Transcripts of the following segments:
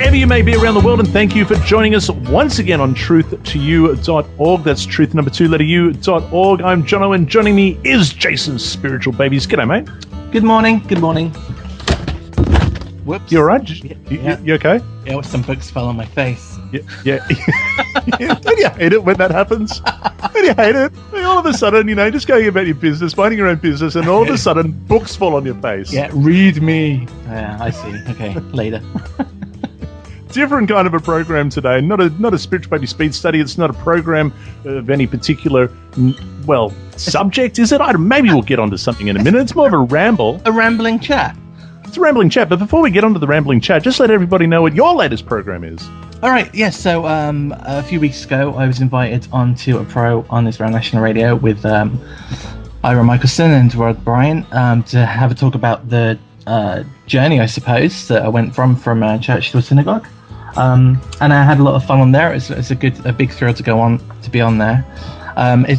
wherever you may be around the world, and thank you for joining us once again on truth2u.org. That's truth number 2 letter u.org. I'm Jono, and joining me is Jason, Spiritual Babies. G'day, mate. Good morning. Good morning. Whoops. You all right? You okay? Yeah, some books fell on my face. Yeah. Don't you hate it when that happens? Don't you hate it? All of a sudden, just going about your business, minding your own business, and all of a sudden, books fall on your face. Yeah, read me. Yeah, I see. Okay, later. Different kind of a program today. Not a Spiritual Baby speed study. It's not a program of any particular, subject, is it? Maybe we'll get onto something in a minute. It's more of a ramble. A rambling chat. It's a rambling chat, but before we get onto the rambling chat, just let everybody know what your latest program is. All right, yes. So a few weeks ago, I was invited onto a pro on Israel National Radio with Ira Michelson and Rod Bryan to have a talk about the journey, I suppose, that I went from church to a synagogue. And I had a lot of fun on there. It's a big thrill to be on there.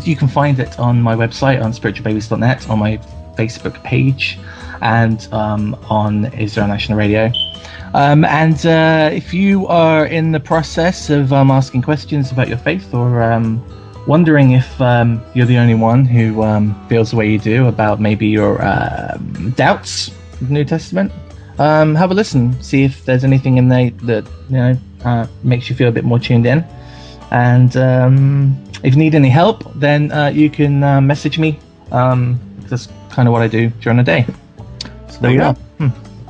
You can find it on my website on spiritualbabies.net, on my Facebook page, and on Israel National Radio. And if you are in the process of asking questions about your faith, or wondering if you're the only one who feels the way you do about maybe your doubts of the New Testament, have a listen. See if there's anything in there that makes you feel a bit more tuned in. And if you need any help, then you can message me. That's kind of what I do during the day. So there you go.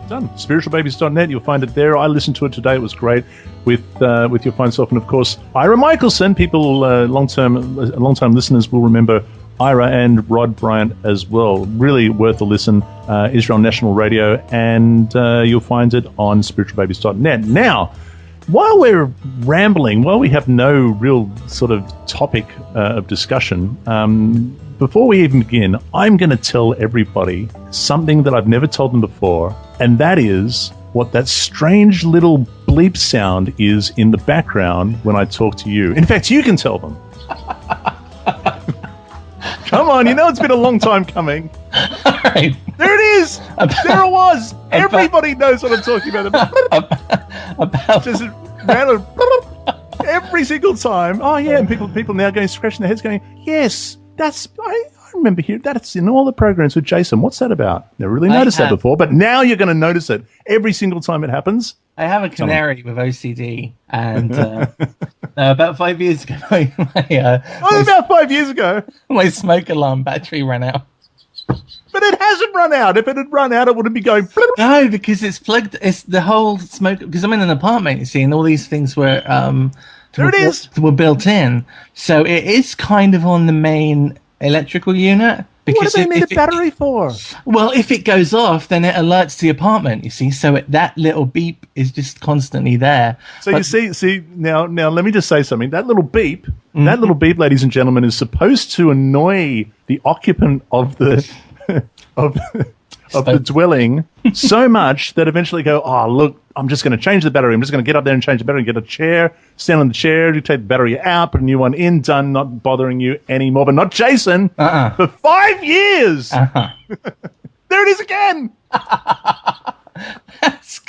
Done. Spiritualbabies.net. You'll find it there. I listened to it today. It was great with your fine self, and of course Ira Michelson. People, long-time listeners will remember Ira and Rod Bryant as well. Really worth a listen. Israel National Radio, and you'll find it on spiritualbabies.net. Now, while we're rambling, while we have no real sort of topic of discussion, before we even begin, I'm going to tell everybody something that I've never told them before, and that is what that strange little bleep sound is in the background when I talk to you. In fact, you can tell them. Come on, it's been a long time coming. All right. There it is. There it was. Everybody knows what I'm talking about. Just random every single time. Oh yeah, and people now going scratching their heads, going, yes. I remember hearing that's in all the programs with Jason. What's that about? Never really noticed that before, but now you're going to notice it every single time it happens. I have a canary with OCD, and about 5 years ago, about 5 years ago, my smoke alarm battery ran out. But it hasn't run out. If it had run out, it wouldn't be going. No, because it's plugged. It's the whole smoke. Because I'm in an apartment, you see, and all these things were were built in, so it is kind of on the main electrical unit. Because what do they need a battery for? Well, if it goes off, then it alerts the apartment, you see, so that little beep is just constantly there. So you see now let me just say something. That little beep, ladies and gentlemen, is supposed to annoy the occupant of the of the dwelling so much that eventually go, oh, look, I'm just going to change the battery. I'm just going to get up there and change the battery and get a chair, stand on the chair, you take the battery out, put a new one in, done, not bothering you anymore. But not Jason. For 5 years. There it is again. That's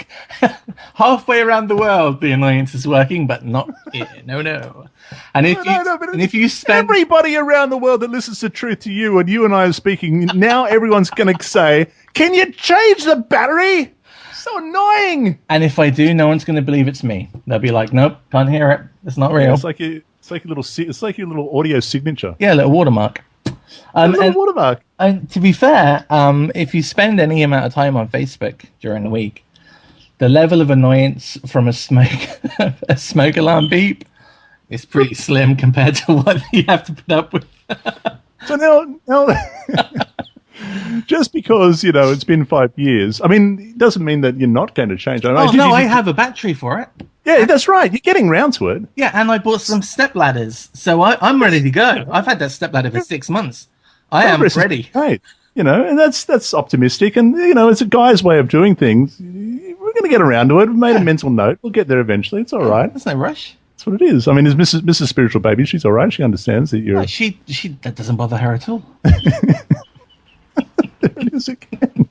halfway around the world, the annoyance is working, but not here. No. And if you spend everybody around the world that listens to Truth to You, and you and I are speaking now, everyone's going to say, "Can you change the battery?" So annoying. And if I do, no one's going to believe it's me. They'll be like, "Nope, can't hear it. It's not real." It's like your little audio signature. Yeah, a little watermark. Watermark. And to be fair, if you spend any amount of time on Facebook during the week, the level of annoyance from a smoke alarm beep is pretty slim compared to what you have to put up with. So now just because, it's been 5 years, it doesn't mean that you're not going to change. I have a battery for it. Yeah, that's right. You're getting round to it. Yeah, and I bought some step ladders, so I'm ready to go. I've had that step ladder for 6 months. I am ready. Right. And that's optimistic, and it's a guy's way of doing things. We're going to get around to it. We've made a mental note. We'll get there eventually. It's all right. There's no rush. That's what it is. Is Mrs. Spiritual Baby? She's all right. She understands that you're. No, she that doesn't bother her at all. There it is again.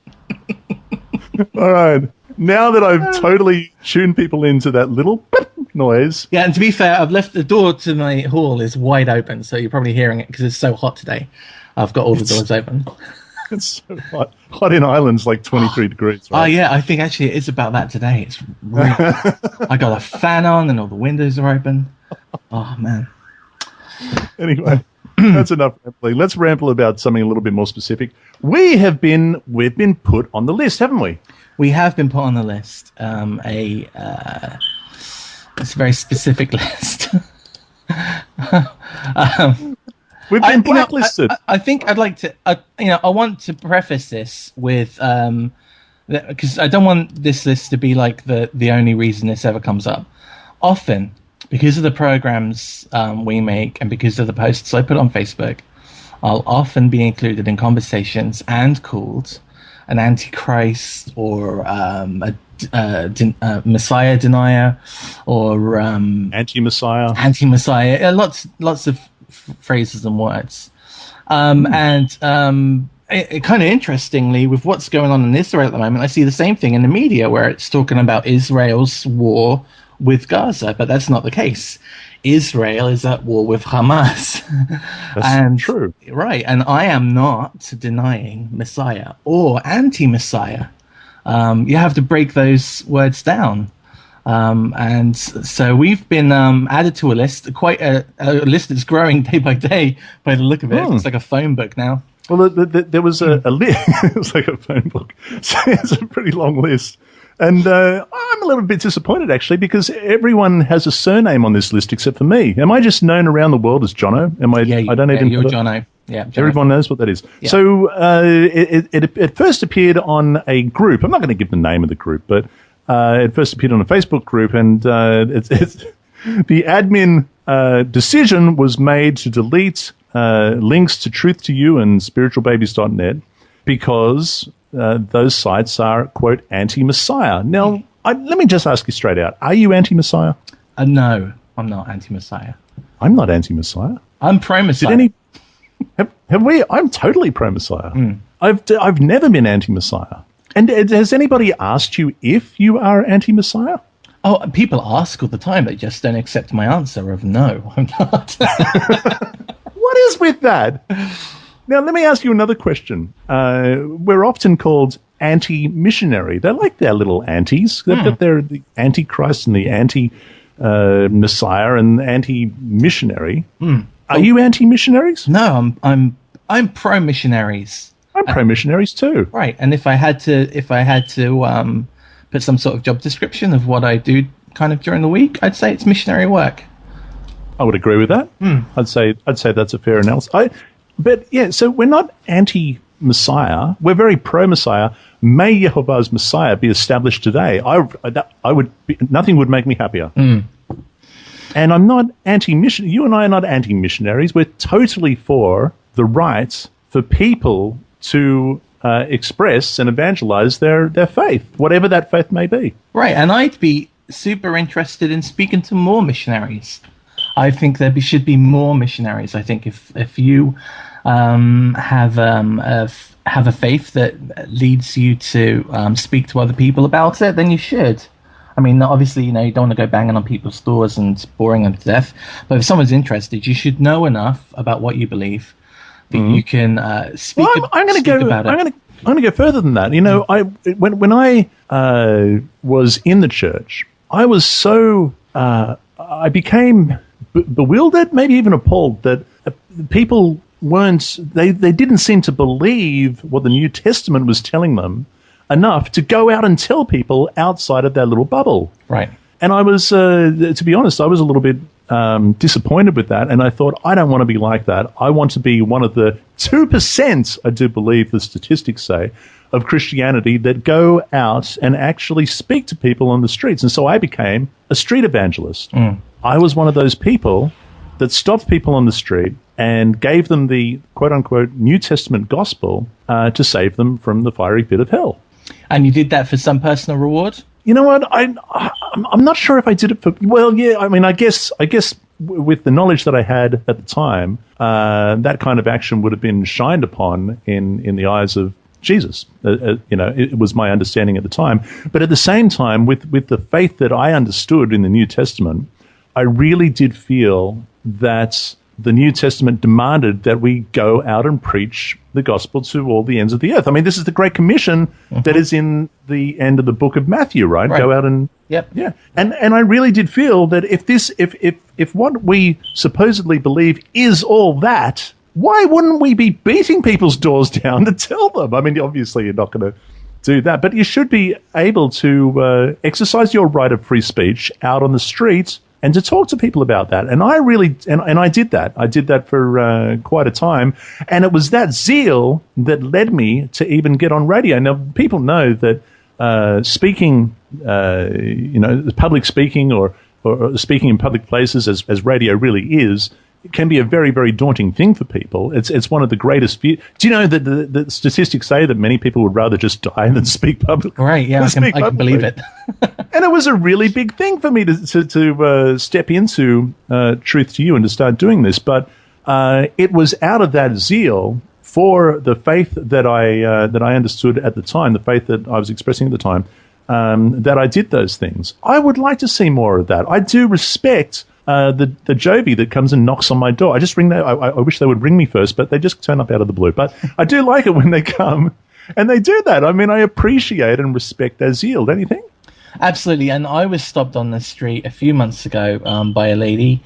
All right. now that I've totally tuned people into that little noise. Yeah, and to be fair, I've left the door to my hall is wide open, so you're probably hearing it because it's so hot today. I've got all the doors open. It's so hot. Hot in Ireland's like 23 degrees, right? Oh, yeah, I think actually it is about that today. It's really I got a fan on and all the windows are open. Oh, man. Anyway, that's enough rambling. Let's ramble about something a little bit more specific. We've been put on the list, haven't we? We have been put on the list. It's a very specific list. We've been blacklisted. I think I'd like to, I want to preface this with, because I don't want this list to be like the only reason this ever comes up. Often, because of the programs we make and because of the posts I put on Facebook, I'll often be included in conversations and called an antichrist or a Messiah denier or anti-Messiah. Lots of phrases and words. And kind of interestingly, with what's going on in Israel at the moment, I see the same thing in the media where it's talking about Israel's war with Gaza, but that's not the case. Israel is at war with Hamas. That's true. Right, and I am not denying Messiah or anti-Messiah. You have to break those words down. And so we've been added to a list, quite a list that's growing day by day by the look of it. It's like a phone book now. Well, there was a list. It was like a phone book. So it's a pretty long list. And I'm a little bit disappointed, actually, because everyone has a surname on this list except for me. Am I just known around the world as Jono? I don't even. You're Jono. Yeah, Jono. Everyone knows what that is. Yeah. So it first appeared on a group. I'm not going to give the name of the group, but it first appeared on a Facebook group, and the admin decision was made to delete links to Truth to You and Spiritualbabies.net because those sites are, quote, anti-Messiah. Now, let me just ask you straight out. Are you anti-Messiah? No, I'm not anti-Messiah. I'm not anti-Messiah. I'm pro-Messiah. Have we? I'm totally pro-Messiah. I've never been anti-Messiah. And has anybody asked you if you are anti-Messiah? Oh, people ask all the time. They just don't accept my answer of no, I'm not. What is with that? Now, let me ask you another question. We're often called anti-missionary. They're like their little antis. They've got the antichrist and the anti-Messiah and anti-missionary. Are you anti-missionaries? No, I'm pro-missionaries. I'm pro-missionaries too. Right, and if I had to put some sort of job description of what I do kind of during the week, I'd say it's missionary work. I would agree with that. I'd say that's a fair analysis. But yeah, so we're not anti-Messiah. We're very pro-Messiah. May Yehovah's Messiah be established today. Nothing would make me happier. And I'm not anti-mission. You and I are not anti-missionaries. We're totally for the right for people to express and evangelize their faith, whatever that faith may be. Right, and I'd be super interested in speaking to more missionaries. I think there should be more missionaries. I think if you have a faith that leads you to speak to other people about it, then you should. I mean, obviously, you don't want to go banging on people's doors and boring them to death. But if someone's interested, you should know enough about what you believe that you can speak, I'm going to go about it. I'm going to go further than that. When I was in the church, I was so I became bewildered, maybe even appalled that people they didn't seem to believe what the New Testament was telling them enough to go out and tell people outside of their little bubble. Right. And I was, to be honest, I was a little bit disappointed with that. And I thought, I don't want to be like that. I want to be one of the 2%, I do believe the statistics say, of Christianity that go out and actually speak to people on the streets. And so I became a street evangelist. I was one of those people that stopped people on the street and gave them the quote-unquote New Testament gospel to save them from the fiery pit of hell. And you did that for some personal reward? You know what? I'm not sure if I did it for. Well, yeah. I mean, I guess with the knowledge that I had at the time, that kind of action would have been shined upon in the eyes of Jesus. It was my understanding at the time. But at the same time, with the faith that I understood in the New Testament, I really did feel that the New Testament demanded that we go out and preach the gospel to all the ends of the earth. I mean, this is the Great Commission that is in the end of the book of Matthew, right? Go out and yeah. And I really did feel that if what we supposedly believe is all that, why wouldn't we be beating people's doors down to tell them? I mean, obviously you're not going to do that, but you should be able to exercise your right of free speech out on the streets and to talk to people about that. And I really, and I did that. I did that for quite a time. And it was that zeal that led me to even get on radio. Now, people know that speaking, public speaking or speaking in public places, as radio really is, it can be a very, very daunting thing for people. It's one of the greatest fears. Do you know that the statistics say that many people would rather just die than speak publicly? Right, yeah, I can believe it. And it was a really big thing for me to step into Truth to You and to start doing this. But it was out of that zeal for the faith that I understood at the time, the faith that I was expressing at the time, that I did those things. I would like to see more of that. I do respect the Jovi that comes and knocks on my door. I just ring that. I wish they would ring me first, but they just turn up out of the blue. But I do like it when they come and they do that. I mean, I appreciate and respect their zeal, don't you think? Absolutely. And I was stopped on the street a few months ago by a lady.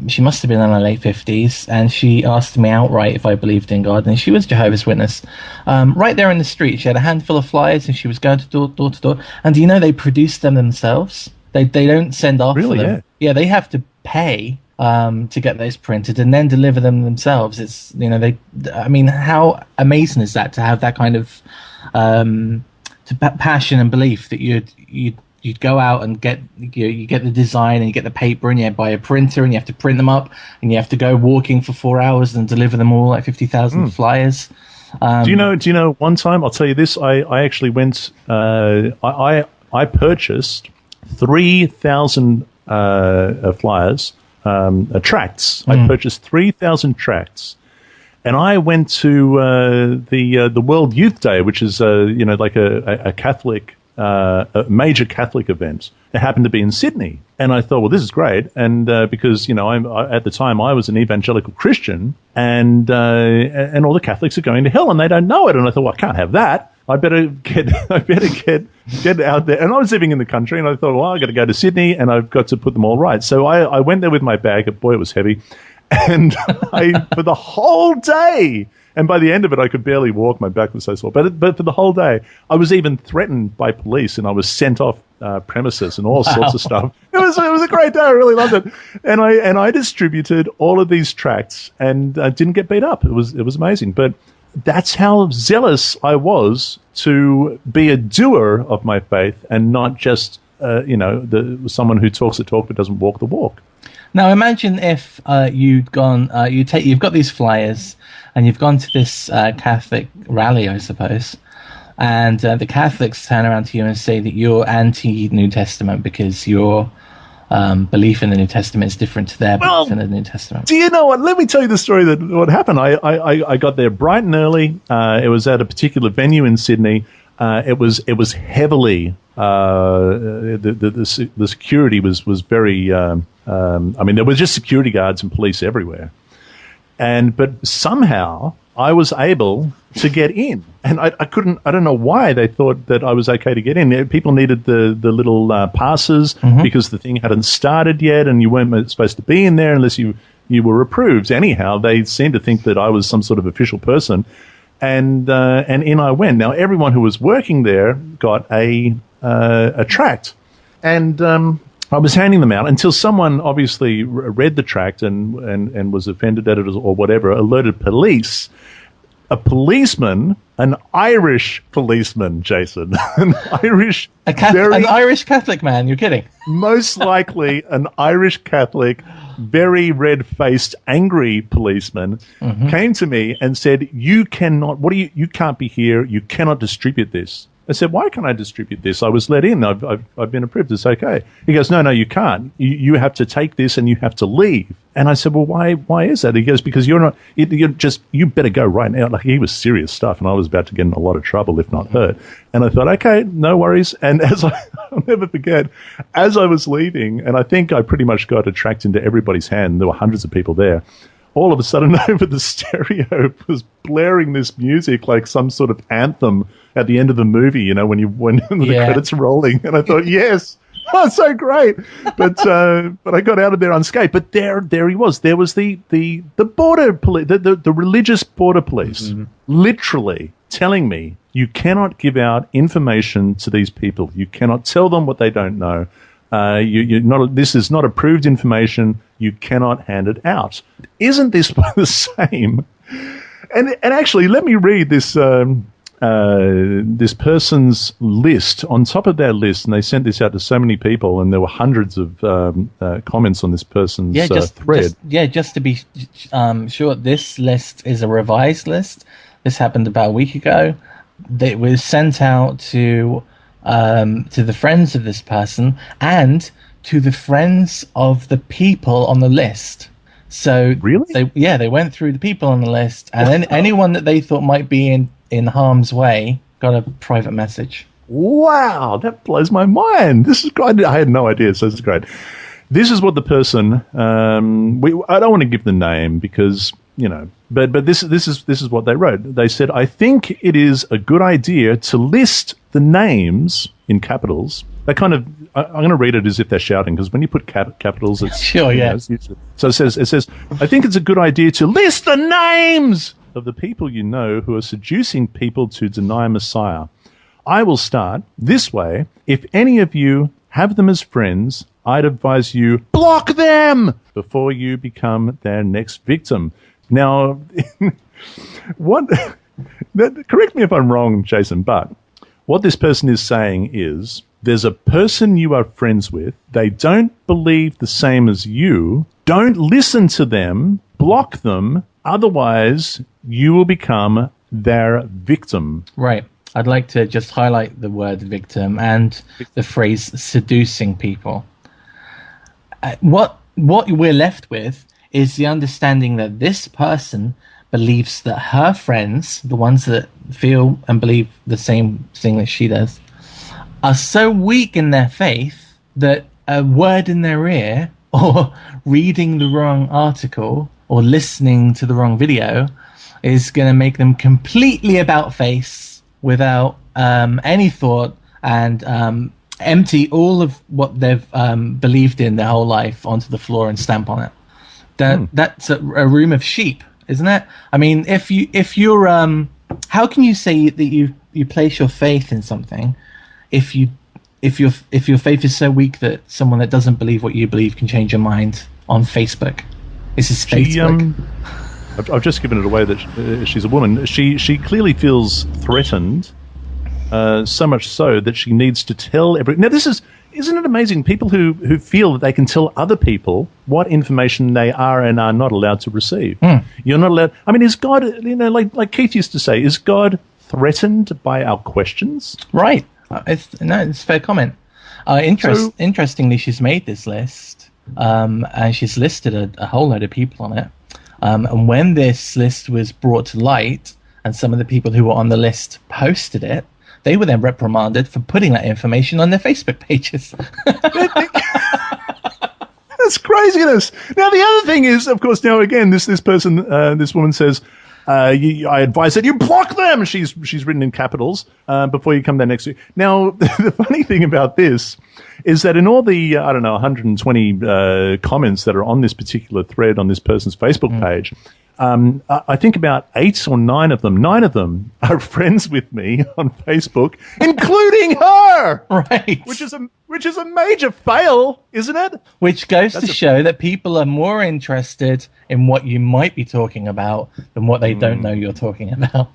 She must have been in her late 50s, and she asked me outright if I believed in God, and she was Jehovah's Witness. Right there in the street, she had a handful of flyers, and she was going to door to door. And do you know they produced them themselves? They don't send off for them. Yeah, they have to pay to get those printed and then deliver them themselves. It's how amazing is that to have that kind of passion and belief that you'd go out and get you get the design and you get the paper and you buy a printer and you have to print them up and you have to go walking for 4 hours and deliver them all, like 50,000 flyers. Do you know? One time, I'll tell you this. I actually went. I purchased 3,000 flyers, tracts. I purchased 3,000 tracts, and I went to the World Youth Day, which is like a Catholic, a major Catholic event. It happened to be in Sydney, and I thought, well, this is great, and because at the time I was an evangelical Christian, and all the Catholics are going to hell, and they don't know it, and I thought, well, I can't have that. I better get out there. And I was living in the country, and I thought, well, I got to go to Sydney, and I've got to put them all right. So I went there with my bag. Boy, it was heavy. And for the whole day, and by the end of it, I could barely walk. My back was so sore. But for the whole day, I was even threatened by police, and I was sent off premises and all sorts of stuff. It was a great day. I really loved it. And I distributed all of these tracts and didn't get beat up. It was amazing. But that's how zealous I was to be a doer of my faith and not just, someone who talks the talk but doesn't walk the walk. Now, imagine if you've got these flyers and you've gone to this Catholic rally, I suppose, and the Catholics turn around to you and say that you're anti-New Testament because your belief in the New Testament is different to their belief in the New Testament. Do you know what? Let me tell you the story that what happened. I got there bright and early. It was at a particular venue in Sydney. It was heavily the security was very. There was just security guards and police everywhere, but somehow I was able to get in, and I couldn't. I don't know why they thought that I was okay to get in. People needed the little passes because the thing hadn't started yet, and you weren't supposed to be in there unless you were approved. Anyhow, they seemed to think that I was some sort of official person, and in I went. Now everyone who was working there got a tract, and I was handing them out until someone obviously read the tract and was offended at it or whatever, alerted police. A policeman, an Irish policeman, Jason, an Irish Catholic man. You're kidding? Most likely an Irish Catholic, very red-faced, angry policeman came to me and said, "You cannot. You can't be here. You cannot distribute this." I said, why can't I distribute this? I was let in. I've been approved. It's okay. He goes, no, you can't. You have to take this and you have to leave. And I said, well, why is that? He goes, because you're not, you better go right now. Like, he was serious stuff, and I was about to get in a lot of trouble, if not hurt. And I thought, okay, no worries. And I'll never forget, as I was leaving, and I think I pretty much got attracted into everybody's hand. There were hundreds of people there. All of a sudden, over the stereo was blaring this music like some sort of anthem at the end of the movie, when the credits are rolling. And I thought, yes, so great. But I got out of there unscathed. But there he was. There was the border police, the religious border police, literally telling me, you cannot give out information to these people. You cannot tell them what they don't know. This is not approved information. You cannot hand it out. Isn't this the same? And actually, let me read this this person's list. On top of their list, and they sent this out to so many people, and there were hundreds of comments on this person's thread. Just to be sure, this list is a revised list. This happened about a week ago. It was sent out to the friends of this person and to the friends of the people on the list. So really, they went through the people on the list, and then anyone that they thought might be in harm's way got a private message. Wow, that blows my mind. This is great. I had no idea, so this is great. This is what the person. I don't want to give the name because but this is what they wrote. They said, I think it is a good idea to list the names in capitals. They kind of, I'm going to read it as if they're shouting, because when you put capitals, it's sure, yeah. So it says, I think it's a good idea to list the names of the people you know who are seducing people to deny Messiah. I will start this way. If any of you have them as friends, I'd advise you block them before you become their next victim. Now, correct me if I'm wrong, Jason, but what this person is saying is there's a person you are friends with. They don't believe the same as you. Don't listen to them. Block them. Otherwise, you will become their victim. Right. I'd like to just highlight the word victim and the phrase seducing people. What we're left with is the understanding that this person believes that her friends, the ones that feel and believe the same thing that she does, are so weak in their faith that a word in their ear or reading the wrong article or listening to the wrong video is going to make them completely about face without any thought and empty all of what they've believed in their whole life onto the floor and stamp on it. That's a room of sheep, isn't it? I mean, if you're how can you say that you place your faith in something if your faith is so weak that someone that doesn't believe what you believe can change your mind on Facebook? This is Facebook. I've just given it away that she's a woman. She clearly feels threatened, so much so that she needs to tell Now, isn't it amazing? People who feel that they can tell other people what information they are and are not allowed to receive. You're not allowed. I mean, is God? Like Keith used to say, is God threatened by our questions? Right. It's a fair comment. Interestingly, she's made this list, and she's listed a whole load of people on it. And when this list was brought to light, and some of the people who were on the list posted it, they were then reprimanded for putting that information on their Facebook pages. That's craziness. Now, the other thing is, of course, now again, this woman says, I advise that you block them. She's written in capitals before you come there next week. Now, the funny thing about this is that in all the 120 comments that are on this particular thread on this person's Facebook page, I think about 8 or 9 of them are friends with me on Facebook, including her. Right. Which is a major fail, isn't it? Which goes to show that people are more interested in what you might be talking about than what they don't know you're talking about.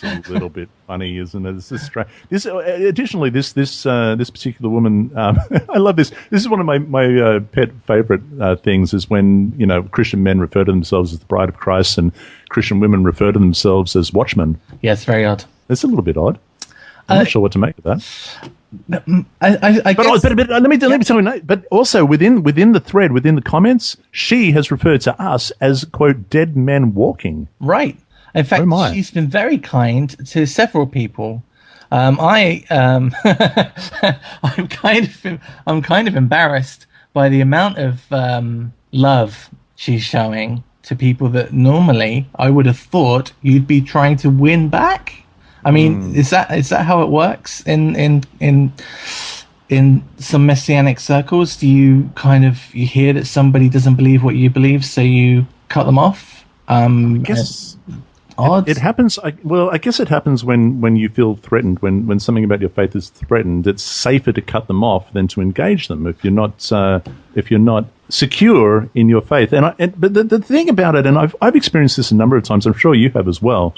It's a little bit funny, isn't it? It's just strange. Additionally, this particular woman, I love this. This is one of my pet favorite things. Is when Christian men refer to themselves as the bride of Christ, and Christian women refer to themselves as watchmen. Yeah, it's very odd. It's a little bit odd. I'm not sure what to make of that. I guess, But let me tell you. But also within the thread, within the comments, she has referred to us as, quote, dead men walking. right. In fact, she's been very kind to several people. I'm kind of embarrassed by the amount of love she's showing to people that normally I would have thought you'd be trying to win back. I mean, is that how it works in some messianic circles? Do you you hear that somebody doesn't believe what you believe, so you cut them off? I guess it happens. I guess it happens when you feel threatened. When something about your faith is threatened, it's safer to cut them off than to engage them if you're not secure in your faith. But the thing about it, and I've experienced this a number of times. I'm sure you have as well.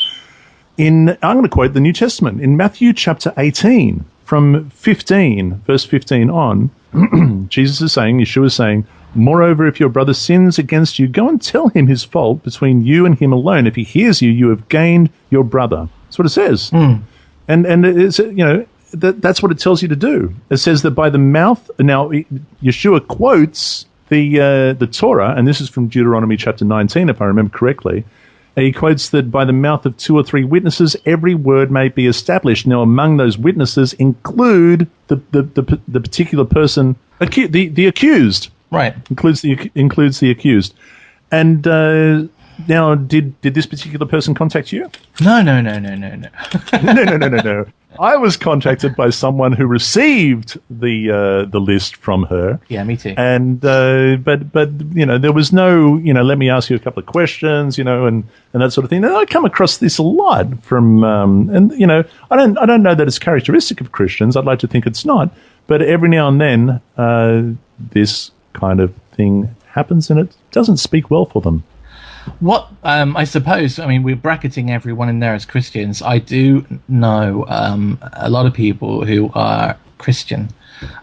I'm going to quote the New Testament in Matthew chapter 18 from 15, verse 15 on. Yeshua is saying, "Moreover, if your brother sins against you, go and tell him his fault between you and him alone. If he hears you, you have gained your brother." That's what it says. And it's, that's what it tells you to do. It says that by the mouth. Now, Yeshua quotes the Torah, and this is from Deuteronomy chapter 19, if I remember correctly. He quotes that by the mouth of 2 or 3 witnesses, every word may be established. Now, among those witnesses include the particular person, the accused. Right. Includes the accused. And now, did this particular person contact you? No. No. I was contacted by someone who received the list from her. Yeah, me too. And but there was no let me ask you a couple of questions, and that sort of thing. And I come across this a lot from I don't know that it's characteristic of Christians. I'd like to think it's not, but every now and then this kind of thing happens, and it doesn't speak well for them. What I suppose, we're bracketing everyone in there as Christians. I do know a lot of people who are Christian,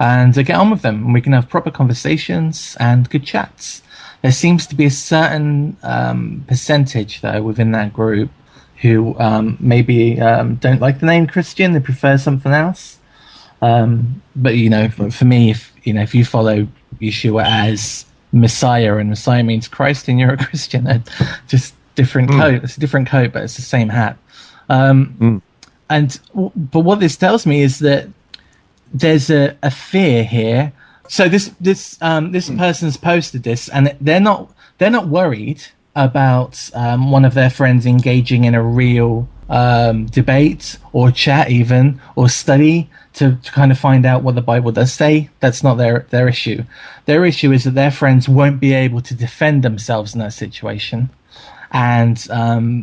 and I get on with them, and we can have proper conversations and good chats. There seems to be a certain percentage, though, within that group who maybe don't like the name Christian. They prefer something else. But for me, if you follow Yeshua as Messiah, and Messiah means Christ, and you're a Christian, just different coat. It's a different coat, but it's the same hat. But what this tells me is that there's a fear here. So this person's posted this, and they're not worried about one of their friends engaging in a real debate or chat, even, or study to kind of find out what the Bible does say. That's not their issue. Their issue is that their friends won't be able to defend themselves in that situation, and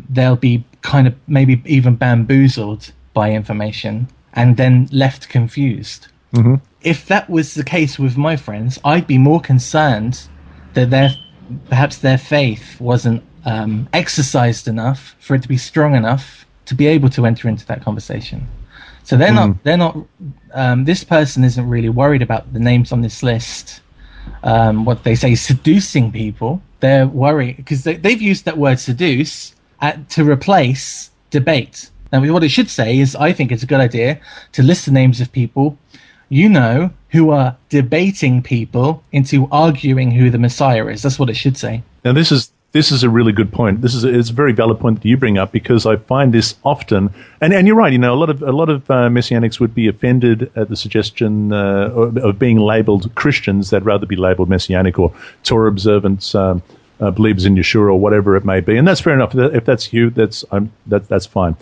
they'll be kind of maybe even bamboozled by information and then left confused. If that was the case with my friends, I'd be more concerned that perhaps their faith wasn't exercised enough for it to be strong enough to be able to enter into that conversation. So they're not this person isn't really worried about the names on this list, what they say, seducing people. They're worried because they've used that word seduce to replace debate. Now, what it should say is, I think it's a good idea to list the names of people who are debating people into arguing who the Messiah is. That's what it should say. Now, this is a really good point. It's a very valid point that you bring up, because I find this often, and you're right. A lot of Messianics would be offended at the suggestion of being labelled Christians. They'd rather be labelled Messianic or Torah observant believers in Yeshua or whatever it may be, and that's fair enough. If that's you, that's fine.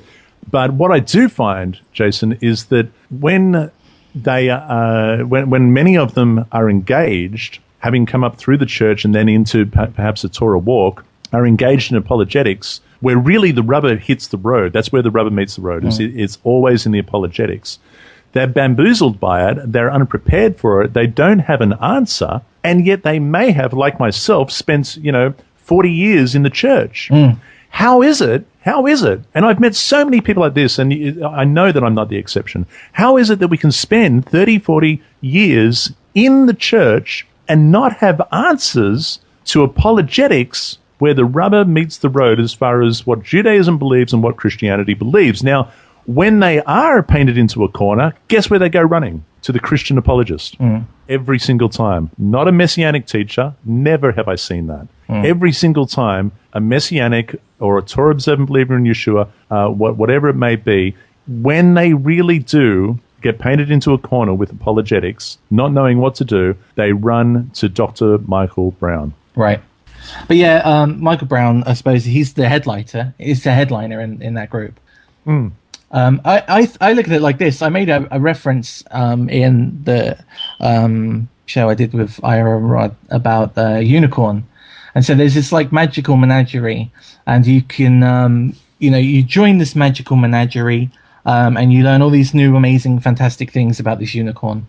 But what I do find, Jason, is that when many of them are engaged, having come up through the church and then into perhaps a Torah walk, are engaged in apologetics, where really the rubber hits the road. That's where the rubber meets the road. It's always in the apologetics. They're bamboozled by it. They're unprepared for it. They don't have an answer, and yet they may have, like myself, spent 40 years in the church. How is it? And I've met so many people like this, and I know that I'm not the exception. How is it that we can spend 30, 40 years in the church and not have answers to apologetics where the rubber meets the road as far as what Judaism believes and what Christianity believes? Now, when they are painted into a corner, guess where they go running? To the Christian apologist. Every single time. Not a messianic teacher. Never have I seen that. Every single time, a messianic or a Torah observant believer in Yeshua, whatever it may be, when they really do get painted into a corner with apologetics, not knowing what to do, they run to Dr. Michael Brown. Right. But yeah, Michael Brown, I suppose he's the headliner. He's the headliner in that group. I look at it like this. I made a reference in the show I did with Ira Rod about unicorn. And so there's this like magical menagerie, and you can, you join this magical menagerie, and you learn all these new, amazing, fantastic things about this unicorn.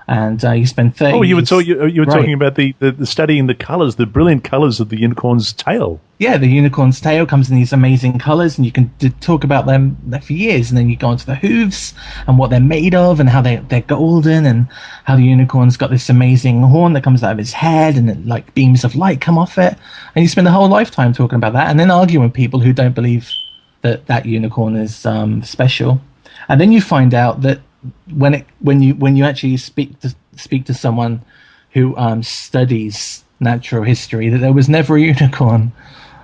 And you spend 30 you were talking about the studying the colors, the brilliant colors of the unicorn's tail. Yeah, the unicorn's tail comes in these amazing colors, and you can talk about them for years. And then you go on to the hooves and what they're made of, and how they're golden, and how the unicorn's got this amazing horn that comes out of its head, and it, like beams of light come off it. And you spend a whole lifetime talking about that, and then arguing with people who don't believe that unicorn is special. And then you find out that when you actually speak to someone who studies natural history, that there was never a unicorn,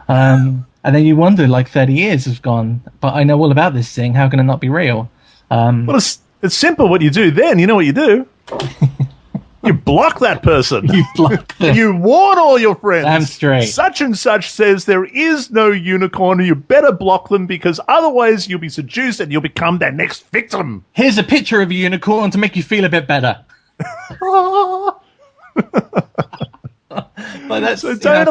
and then you wonder, like 30 years have gone, but I know all about this thing. How can it not be real? Well, it's simple. What you do then, you know what you do. You block that person. You block them. You warn all your friends. Damn straight. Such and such says there is no unicorn. You better block them, because otherwise you'll be seduced and you'll become their next victim. Here's a picture of a unicorn to make you feel a bit better. But so don't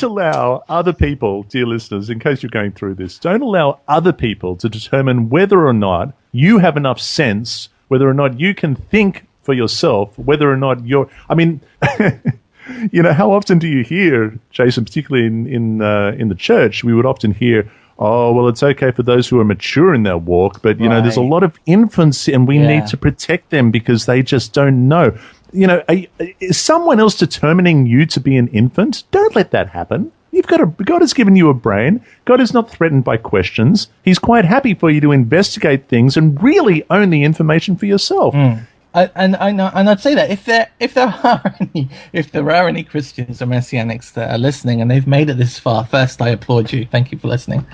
allow other people, dear listeners, in case you're going through this, don't allow other people to determine whether or not you have enough sense, whether or not you can think for yourself, whether or not you're, I mean, how often do you hear, Jason, particularly in the church, we would often hear, oh, well, it's okay for those who are mature in their walk, but, there's a lot of infants, and we need to protect them because they just don't know. Is someone else determining you to be an infant? Don't let that happen. God has given you a brain. God is not threatened by questions. He's quite happy for you to investigate things and really own the information for yourself. And I'd say that if there are any Christians or Messianics that are listening and they've made it this far, first, I applaud you. Thank you for listening.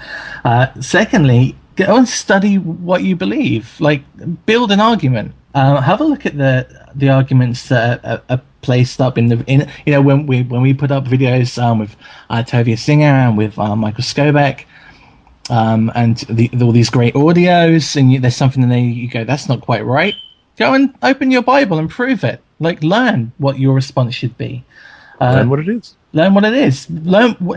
Secondly, go and study what you believe. Like, build an argument. Have a look at the arguments that are placed up when we put up videos with Tovia Singer and with Michael Skobek. And all these great audios, and there's something in there you go, that's not quite right. Go and open your Bible and prove it. Like, learn what your response should be. Learn what it is. Learn what it is.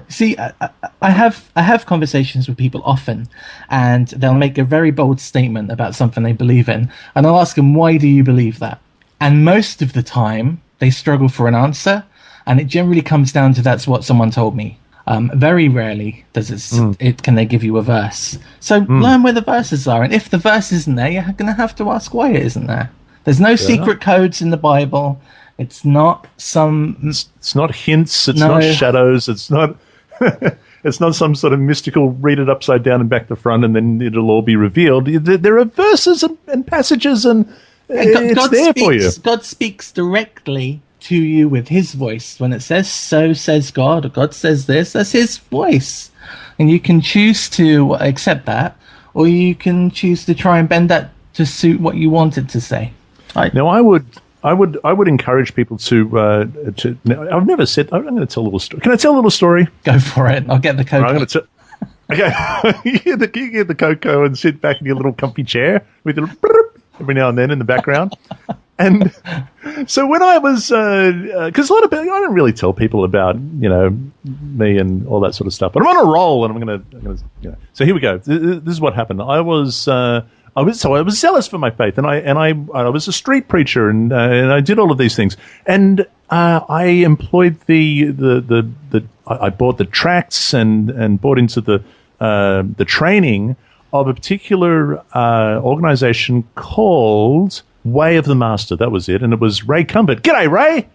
See, I have conversations with people often, and they'll make a very bold statement about something they believe in, and I'll ask them, why do you believe that? And most of the time, they struggle for an answer, and it generally comes down to, that's what someone told me. Very rarely can they give you a verse. So learn where the verses are, and if the verse isn't there, you're going to have to ask why it isn't there. There's no secret codes in the Bible. It's not some. It's not hints. It's not shadows. It's not. It's not some sort of mystical read it upside down and back to front, and then it'll all be revealed. There are verses and passages, and it's there for you. God speaks directly to you with his voice. When it says so says God, or God says this, that's his voice, and you can choose to accept that, or you can choose to try and bend that to suit what you want it to say. Now, I would encourage people to. I've never said. I'm going to tell a little story. Can I tell a little story? Go for it. I'll get the cocoa. I'm going to okay, you get the cocoa and sit back in your little comfy chair with your every now and then in the background. And so when I was, because a lot of people, I don't really tell people about, me and all that sort of stuff. But I'm on a roll, and I'm gonna. So here we go. This is what happened. I was zealous for my faith, and I was a street preacher, and I did all of these things, and I employed I bought the tracts and bought into the training of a particular organization called Way of the Master. That was it, and it was Ray Cumbert. G'day, Ray,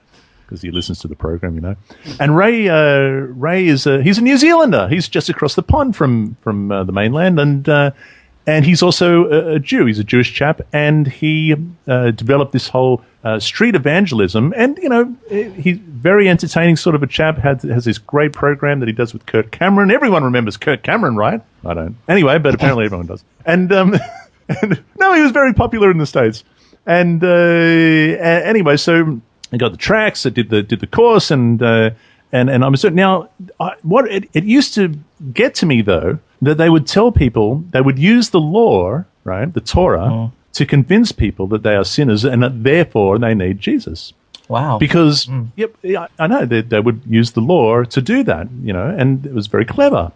because he listens to the program, And Ray is he's a New Zealander. He's just across the pond from the mainland, and And he's also a Jew. He's a Jewish chap, and he developed this whole street evangelism. And, he's very entertaining sort of a chap, has this great program that he does with Kirk Cameron. Everyone remembers Kirk Cameron, right? I don't. Anyway, but apparently everyone does. And, and no, he was very popular in the States. And anyway, so I got the tracks, I did the course, and I was now. What it used to get to me though, that they would tell people, they would use the law, right, the Torah, to convince people that they are sinners and that therefore they need Jesus. Wow. Because I know they would use the law to do that, and it was very clever.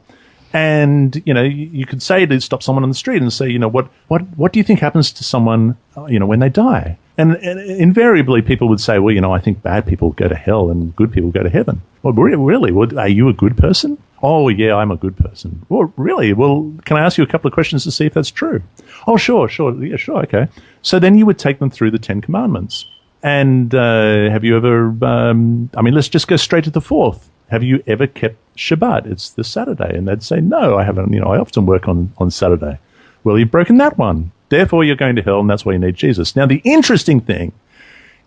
And, you could say to stop someone on the street and say, what do you think happens to someone, when they die? And invariably people would say, well, I think bad people go to hell and good people go to heaven. Well, really? Well, are you a good person? Oh, yeah, I'm a good person. Well, really? Well, can I ask you a couple of questions to see if that's true? Oh, sure. Yeah, sure. Okay. So then you would take them through the 10 Commandments. And have you ever, let's just go straight to the fourth. Have you ever kept Shabbat? It's the Saturday. And they'd say, no, I haven't. I often work on Saturday. Well, you've broken that one. Therefore, you're going to hell, and that's why you need Jesus. Now, the interesting thing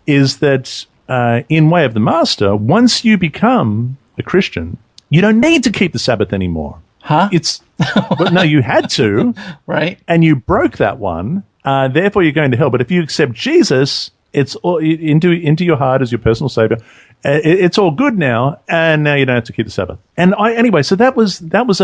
is that in Way of the Master, once you become a Christian, you don't need to keep the Sabbath anymore. Huh? But no, you had to. Right. And you broke that one. Therefore, you're going to hell. But if you accept Jesus, it's all, into your heart as your personal savior. It's all good now, and now you don't have to keep the Sabbath. And so that was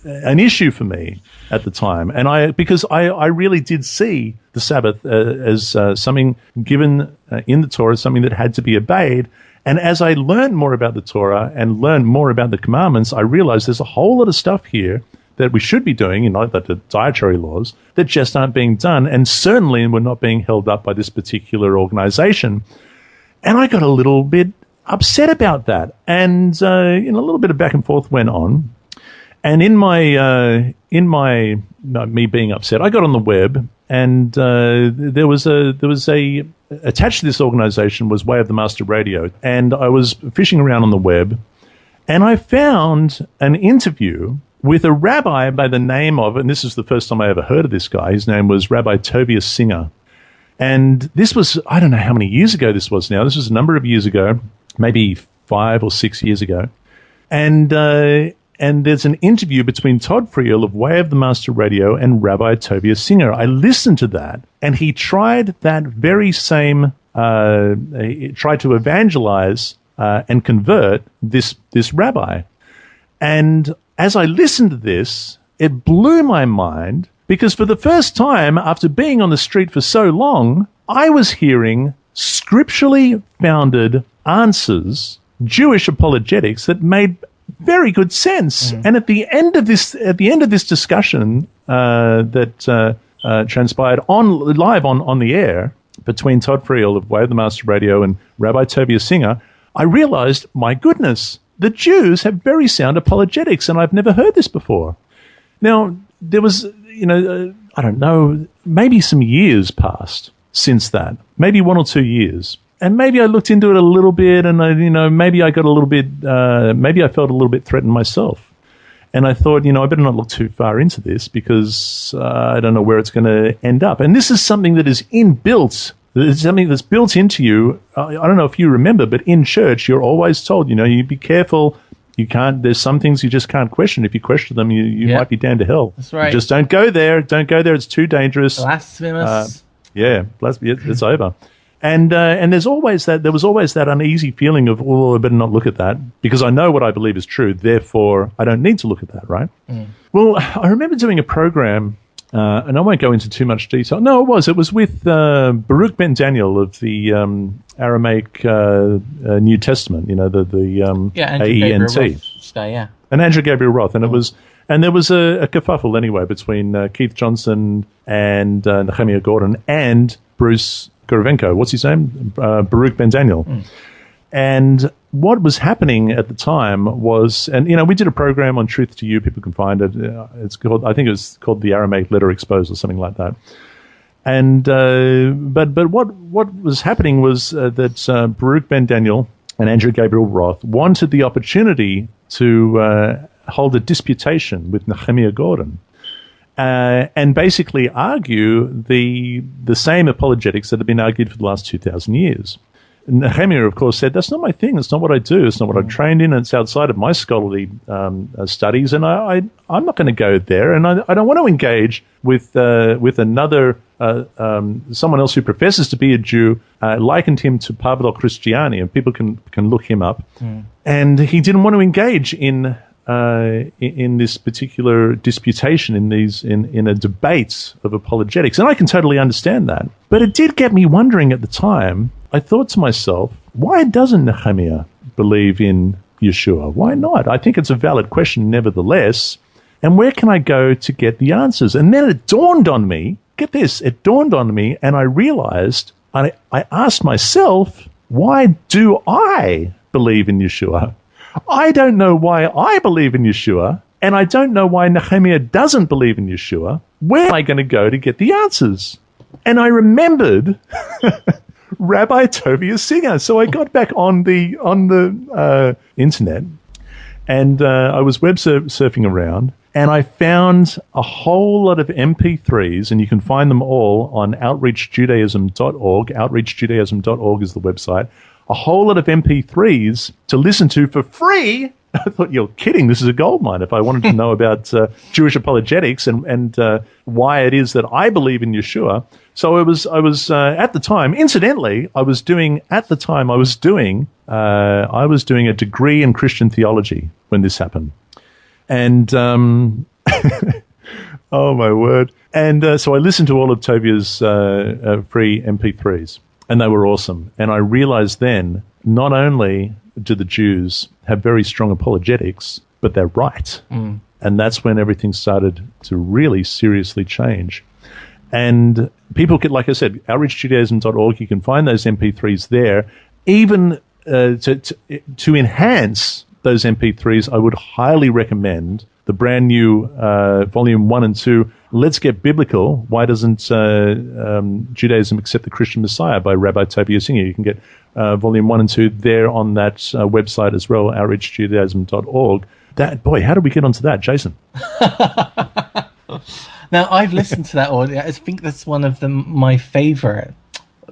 an issue for me at the time, and because I really did see the Sabbath as something given in the Torah, something that had to be obeyed. And as I learned more about the Torah and learned more about the commandments, I realized there's a whole lot of stuff here that we should be doing, like the dietary laws, that just aren't being done, and certainly we're not being held up by this particular organization. And I got a little bit upset about that, and a little bit of back and forth went on. And in my me being upset, I got on the web, and there was a attached to this organization was Way of the Master Radio, and I was fishing around on the web, and I found an interview with a rabbi by the name of, and this is the first time I ever heard of this guy. His name was Rabbi Tobias Singer. And this was, I don't know how many years ago this was now. This was a number of years ago, maybe 5 or 6 years ago. And there's an interview between Todd Friel of Way of the Master Radio and Rabbi Tobias Singer. I listened to that, and he tried that very same, he tried to evangelize and convert this rabbi. And as I listened to this, it blew my mind, because for the first time, after being on the street for so long, I was hearing scripturally founded answers, Jewish apologetics that made very good sense. And at the end of this discussion that transpired live on the air between Todd Friel of Way of the Master Radio and Rabbi Tobias Singer, I realized, my goodness, the Jews have very sound apologetics, and I've never heard this before. Now, there was, I don't know, maybe some years passed since that, maybe 1 or 2 years. And maybe I looked into it a little bit, and maybe I got a little bit, maybe I felt a little bit threatened myself. And I thought, I better not look too far into this, because I don't know where it's going to end up. And this is something that is inbuilt. It's something that's built into you. I don't know if you remember, but in church, you're always told, you be careful. You can't, there's some things you just can't question. If you question them, you might be down to hell. That's right. You just don't go there. Don't go there. It's too dangerous. Blasphemous. It's over. And there was always that uneasy feeling of, I better not look at that, because I know what I believe is true. Therefore, I don't need to look at that, right? Well, I remember doing a program, and I won't go into too much detail. No, it was with Baruch Ben Daniel of the Aramaic New Testament. The AENT. And Andrew Gabriel Roth, and it was, and there was a kerfuffle anyway between Keith Johnson and Nehemiah Gordon and Bruce Gorovenko. What's his name? Baruch Ben Daniel. And what was happening at the time was, and we did a program on Truth to You. People can find it. It's called, I think it was called the Aramaic Letter Exposed or something like that. And but what was happening was that Baruch Ben Daniel and Andrew Gabriel Roth wanted the opportunity to hold a disputation with Nehemiah Gordon. and basically argue the same apologetics that have been argued for the last 2,000 years. Nehemiah, of course, said, that's not my thing. It's not what I do. It's not what I'm trained in. It's outside of my scholarly studies, and I'm not going to go there. And I don't want to engage with another someone else who professes to be a Jew, likened him to Pavlo Christiani, and people can look him up. And he didn't want to engage in this particular disputation, in a debate of apologetics, and I can totally understand that. But it did get me wondering at the time. I thought to myself, why doesn't Nehemiah believe in Yeshua? Why not? I think it's a valid question nevertheless. And where can I go to get the answers? And then it dawned on me, get this, it dawned on me, and I realized, I asked myself, why do I believe in Yeshua? I don't know why I believe in Yeshua, and I don't know why Nehemiah doesn't believe in Yeshua. Where am I going to go to get the answers? And I remembered Rabbi Tovia Singer. So I got back on the internet, and I was web surfing around, and I found a whole lot of MP3s, and you can find them all on outreachjudaism.org. Outreachjudaism.org is the website. A whole lot of MP3s to listen to for free. I thought, you're kidding. This is a goldmine. If I wanted to know about Jewish apologetics and why it is that I believe in Yeshua. So I was at the time. Incidentally, I was doing a degree in Christian theology when this happened, and oh my word! And so I listened to all of Tobia's free MP3s, and they were awesome. And I realized then, not only do the Jews have very strong apologetics, but they're right. And that's when everything started to really seriously change. And people can, like I said, outreachjudaism.org, you can find those MP3s there. Even to enhance those MP3s, I would highly recommend the brand new volume 1 and 2, Let's Get Biblical. Why Doesn't Judaism Accept the Christian Messiah by Rabbi Tovia Singer. You can get volume 1 and 2 there on that website as well, outreachjudaism.org. That, boy, how did we get onto that, Jason? Now, I've listened to that audio. I think that's one of my favorite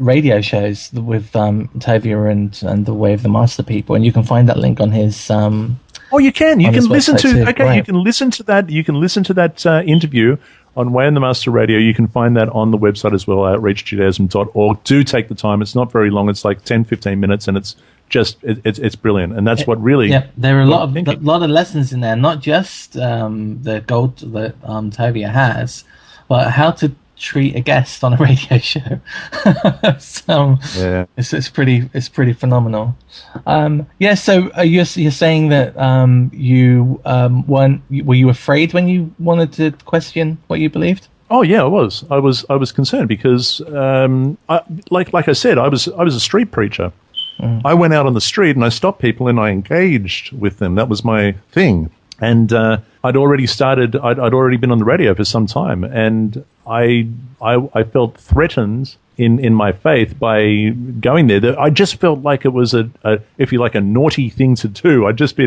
radio shows with Tovia and the Way of the Master people, and you can find that link on his oh, you can listen to too. okay, right. You can listen to that interview on Way and the Master Radio. You can find that on the website as well, outreachjudaism.org. Do take the time. It's not very long. It's like 10-15 minutes, and it's just it's brilliant. And that's what really there are a lot of lessons in there, not just the gold that Tovia has, but how to treat a guest on a radio show. So it's pretty phenomenal. So you're saying that were you afraid when you wanted to question what you believed? Oh yeah, I was concerned because like I said, I was a street preacher. I went out on the street and I stopped people and I engaged with them. That was my thing. And I'd already been on the radio for some time, and I felt threatened in my faith by going there. I just felt like it was a naughty thing to do. I'd just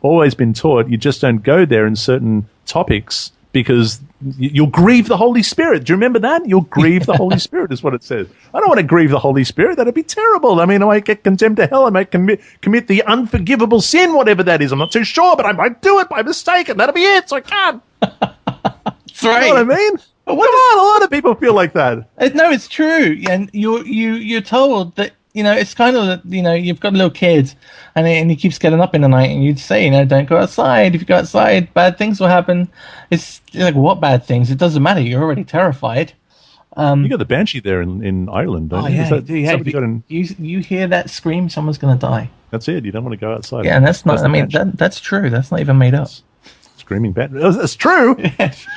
always been taught you just don't go there in certain topics because you'll grieve the Holy Spirit. Do you remember that? You'll grieve the Holy Spirit is what it says. I don't want to grieve the Holy Spirit. That'd be terrible. I mean, I might get condemned to hell. I might commit the unforgivable sin, whatever that is. I'm not too sure, but I might do it by mistake, and that'll be it. So I can't. That's right. You know what I mean? Come on, a lot of people feel like that. No, it's true. And you're told that, it's kind of, you've got a little kid and he keeps getting up in the night and you'd say, don't go outside. If you go outside, bad things will happen. It's like, what bad things? It doesn't matter. You're already terrified. You got the banshee there in Ireland, don't you? Yeah, you hear that scream, someone's going to die. That's it. You don't want to go outside. Yeah, and that's not, that's true. That's not even made up. Screaming banshee. That's true. Yes.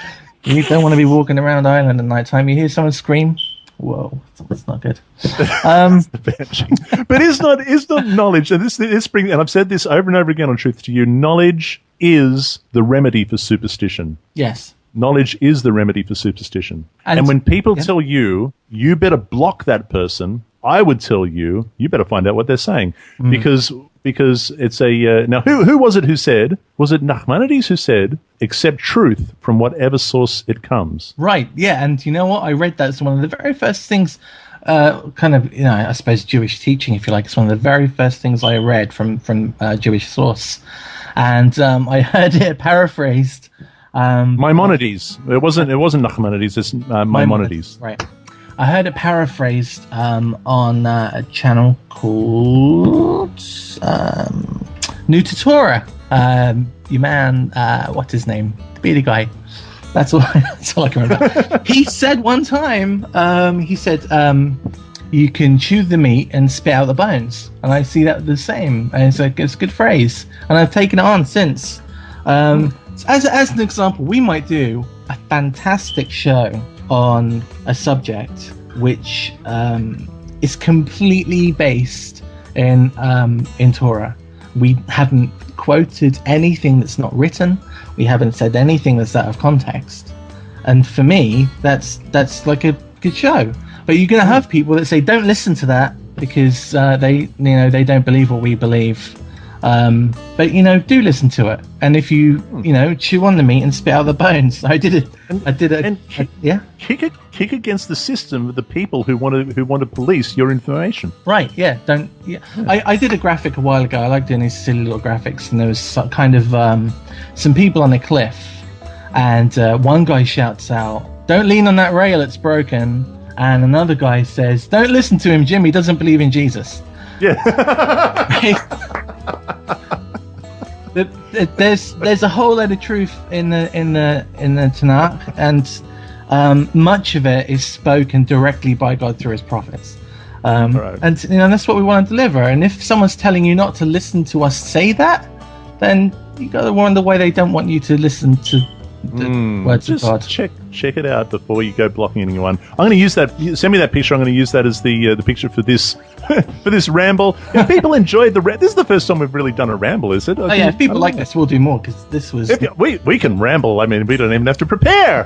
You don't want to be walking around Ireland at night time. You hear someone scream. Whoa, that's not good. But it's not knowledge. And and I've said this over and over again on Truth to You. Knowledge is the remedy for superstition. Yes. Knowledge is the remedy for superstition. And when people tell you, you better block that person, I would tell you, you better find out what they're saying, because it's a now who was it who said? Was it Maimonides who said, "Accept truth from whatever source it comes"? Right. Yeah. And you know what? I read that as one of the very first things. Kind of, I suppose Jewish teaching, if you like. It's one of the very first things I read from Jewish source, and I heard it paraphrased. Maimonides. It wasn't Maimonides. It's Maimonides. Right. I heard it paraphrased on a channel called New to Torah. Your man, what's his name? The bearded guy. That's all I can remember. He said one time, you can chew the meat and spit out the bones. And I see that the same. And it's a good phrase. And I've taken it on since. As an example, we might do a fantastic show on a subject which is completely based in Torah. We haven't quoted anything that's not written. We haven't said anything that's out of context. And for me, that's like a good show. But you're going to have people that say, don't listen to that because they don't believe what we believe. But do listen to it. And if you chew on the meat and spit out the bones, I did it. Yeah. Kick against the system of the people who want to police your information. Right. Yeah. I did a graphic a while ago. I like doing these silly little graphics, and there was some kind of some people on a cliff, and one guy shouts out, "Don't lean on that rail; it's broken." And another guy says, "Don't listen to him, Jim. He doesn't believe in Jesus." Yeah. There's a whole load of truth in the Tanakh, and much of it is spoken directly by God through His prophets. Right. And that's what we want to deliver. And if someone's telling you not to listen to us say that, then you got to wonder why they don't want you to listen to the words of God. Check it out before you go blocking anyone. I'm going to use that. Send me that picture. I'm going to use that as the picture for this for this ramble. If people enjoyed this is the first time we've really done a ramble, is it? If people like this, we'll do more because this was. We can ramble. I mean, we don't even have to prepare.